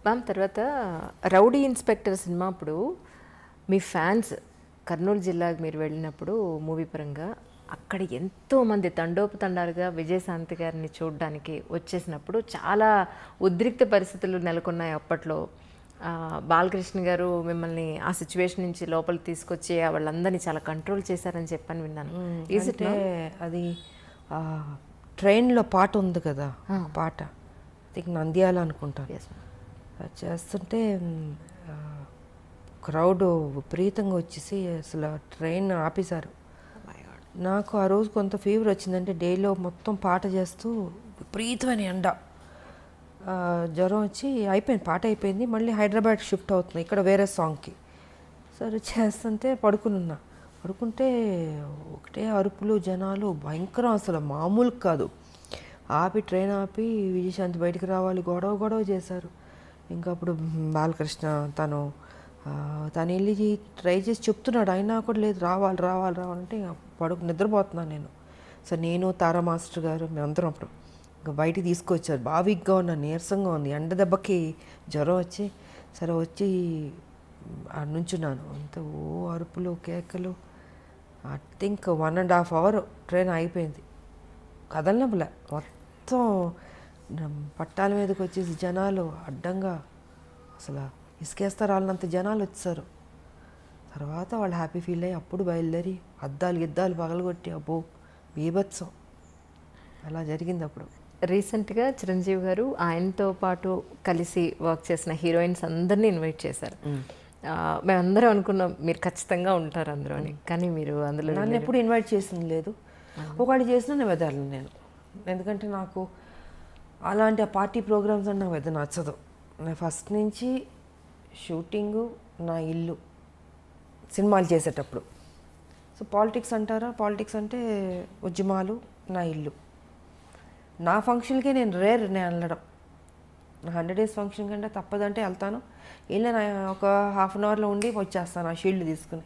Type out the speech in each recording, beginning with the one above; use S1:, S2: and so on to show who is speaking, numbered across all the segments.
S1: Ma'am తర్వాత rowdy inspector cinema అప్పుడు మీ fans Kurnool జిల్లాకు మీరు వెళ్ళినప్పుడు మూవీ పరంగా అక్కడ ఎంతోమంది తండోపతండాలుగా విజయశాంతి గారిని చూడడానికి వచ్చేసినప్పుడు చాలా ఉద్రిక్త పరిస్థితులు నెలకొన్నాయి అప్పట్లో. బాలకృష్ణ గారు మిమ్మల్ని ఆ సిచ్యువేషన్ నుంచి లోపలికి తీసుకొచ్చి వాళ్ళందరినీ చాలా కంట్రోల్ చేశారని చెప్పని విన్నాను.
S2: అంటే అది ట్రైన్లో పాట ఉంది కదా, పాట ఇది నంద్యాల అనుకుంటాను. అది చేస్తుంటే క్రౌడ్ విపరీతంగా వచ్చేసి అసలు ట్రైన్ ఆపేశారు. నాకు ఆ రోజు కొంత ఫీవర్ వచ్చిందంటే డేలో మొత్తం పాట చేస్తూ విపరీతమైన ఎండ, జ్వరం వచ్చి అయిపోయింది, పాట అయిపోయింది. మళ్ళీ హైదరాబాద్ షిఫ్ట్ అవుతుంది ఇక్కడ వేరే సాంగ్కి. సరే చేస్తుంటే పడుకుంటే ఒకటే అరుపులు, జనాలు భయంకరం, అసలు మామూలు కాదు. ట్రైన్ ఆపి విజయశాంతి బయటికి రావాలి, గొడవ చేశారు. ఇంకా అప్పుడు బాలకృష్ణ తను వెళ్ళి ట్రై చేసి చెప్తున్నాడు, అయినా కూడా లేదు, రావాలంటే నిద్రపోతున్నాను నేను. సరే నేను తారా మాస్టర్ గారు మేమందరం అప్పుడు ఇంకా బయటికి తీసుకొచ్చారు. బాగా వీక్గా ఉన్నాను, నీరసంగా ఉంది, ఎండ దెబ్బకి జ్వరం వచ్చి సరే వచ్చి నుంచున్నాను. అంత అరుపులు కేకలు. ఐ థింక్ 1.5 hour ట్రైన్ అయిపోయింది, కదలనప్పులే. మొత్తం పట్టాల మీదకి వచ్చేసి జనాలు అడ్డంగా అసలు ఇసుకేస్తారు వాళ్ళంత జనాలు వచ్చారు. తర్వాత వాళ్ళు హ్యాపీ ఫీల్ అయ్యి అప్పుడు బయలుదేరి గిద్దాలు పగలగొట్టి అబ్బో బీభత్సం అలా జరిగింది. అప్పుడు
S1: రీసెంట్గా చిరంజీవి గారు ఆయనతో పాటు కలిసి వర్క్ చేసిన హీరోయిన్స్ అందరినీ ఇన్వైట్ చేశారు. మేమందరం అనుకున్నాం మీరు ఖచ్చితంగా ఉంటారు అందులో అని, కానీ మీరు అందులో
S2: నన్ను ఎప్పుడు ఇన్వైట్ చేసింది లేదు. ఒకళ్ళు చేసినా నేను వెదలను నేను, ఎందుకంటే నాకు అలాంటి ఆ పార్టీ ప్రోగ్రామ్స్ అంటే నాకు పెద్ద నచ్చదు. నేను ఫస్ట్ నుంచి షూటింగు నా ఇల్లు సినిమాలు చేసేటప్పుడు. సో పాలిటిక్స్ అంటారా, పాలిటిక్స్ అంటే ఉద్యమాలు నా ఇల్లు. నా ఫంక్షన్కే నేను నేను వెళ్ళడం, నా 100 days ఫంక్షన్ కంటే తప్పదంటే వెళ్తాను. వెళ్ళి నా ఒక 1/2 hourలో ఉండి వచ్చేస్తాను ఆ షీల్డ్ తీసుకుని.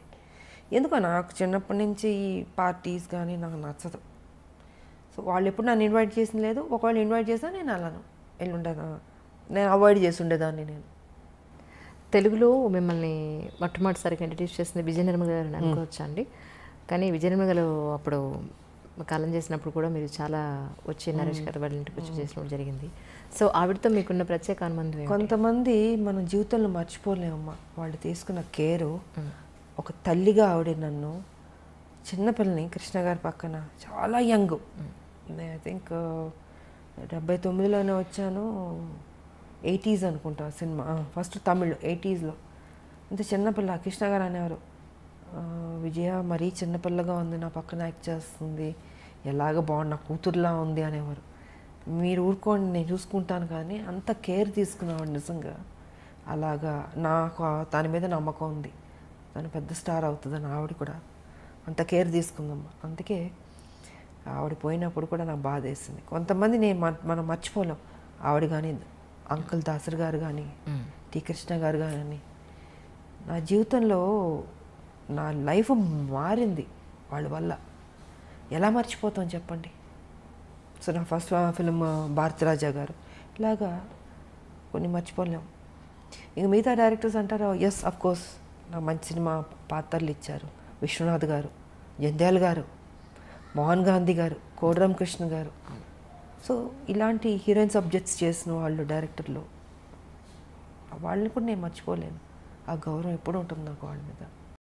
S2: ఎందుకో నాకు చిన్నప్పటి నుంచి ఈ పార్టీస్ కానీ నాకు నచ్చదు. సో వాళ్ళు ఎప్పుడు నన్ను ఇన్వైట్ చేసింది లేదు. ఒకవేళ ఇన్వైట్ చేసినా నేను వెళ్ళను, నేను అవాయిడ్ చేసి ఉండేదాన్ని. నేను
S1: తెలుగులో మిమ్మల్ని మొట్టమొదటిసారిగా ఇంట్రడ్యూస్ చేసింది విజయ నిర్మల గారు అని అనుకోవచ్చా అండి? కానీ విజయ నిర్మల గారు అప్పుడు కాలం చేసినప్పుడు కూడా మీరు చాలా వచ్చి నరేష్ గారు వాళ్ళ ఇంటికి వచ్చి చేసినప్పుడు జరిగింది. సో ఆవిడతో మీకున్న ప్రత్యేక అనుబంధం?
S2: కొంతమంది మన జీవితంలో మర్చిపోలేమమ్మా, వాళ్ళు తీసుకున్న కేరు. ఒక తల్లిగా ఆవిడ నన్ను చిన్నపిల్లని కృష్ణ గారి పక్కన చాలా యంగ్, ఐ థింక్ 79లోనే వచ్చాను, 80s అనుకుంటా సినిమా, ఫస్ట్ తమిళ్ 80sలో. అంత చిన్నపిల్ల కృష్ణ గారు అనేవారు, విజయ మరీ చిన్నపిల్లగా ఉంది, నా పక్కన యాక్ట్ చేస్తుంది, ఎలాగ బాగుంది, నా కూతురులా ఉంది అనేవారు. మీరు ఊరుకోండి నేను చూసుకుంటాను, కానీ అంత కేర్ తీసుకునేవాడు నిజంగా. అలాగా నాకు దాని మీద నమ్మకం ఉంది, తను పెద్ద స్టార్ అవుతుందని. ఆవిడ కూడా అంత కేర్ తీసుకుందమ్మా. అందుకే ఆవిడ పోయినప్పుడు కూడా నాకు బాధ వేసింది. కొంతమంది మనం మర్చిపోలేం. ఆవిడ కానీ, అంకుల్ దాసరి గారు కానీ, టి కృష్ణ గారు కానీ. నా జీవితంలో నా లైఫ్ మారింది వాళ్ళ వల్ల. ఎలా మర్చిపోతాం చెప్పండి. సో నా ఫస్ట్ ఫిల్మ్ భారతిరాజా గారు, ఇలాగా కొన్ని మర్చిపోలేం. ఇంక మిగతా డైరెక్టర్స్ అంటారు, ఎస్ అఫ్ కోర్స్ నాకు మంచి సినిమా పాత్రలు ఇచ్చారు. విశ్వనాథ్ గారు, జంధ్యాల గారు, మోహన్ గాంధీ గారు, కోడిరామ్ కృష్ణ గారు. సో ఇలాంటి హీరోయిన్ సబ్జెక్ట్స్ చేసిన వాళ్ళు డైరెక్టర్లు, వాళ్ళని కూడా నేను మర్చిపోలేను. ఆ గౌరవం ఎప్పుడు ఉంటుంది నాకు వాళ్ళ మీద.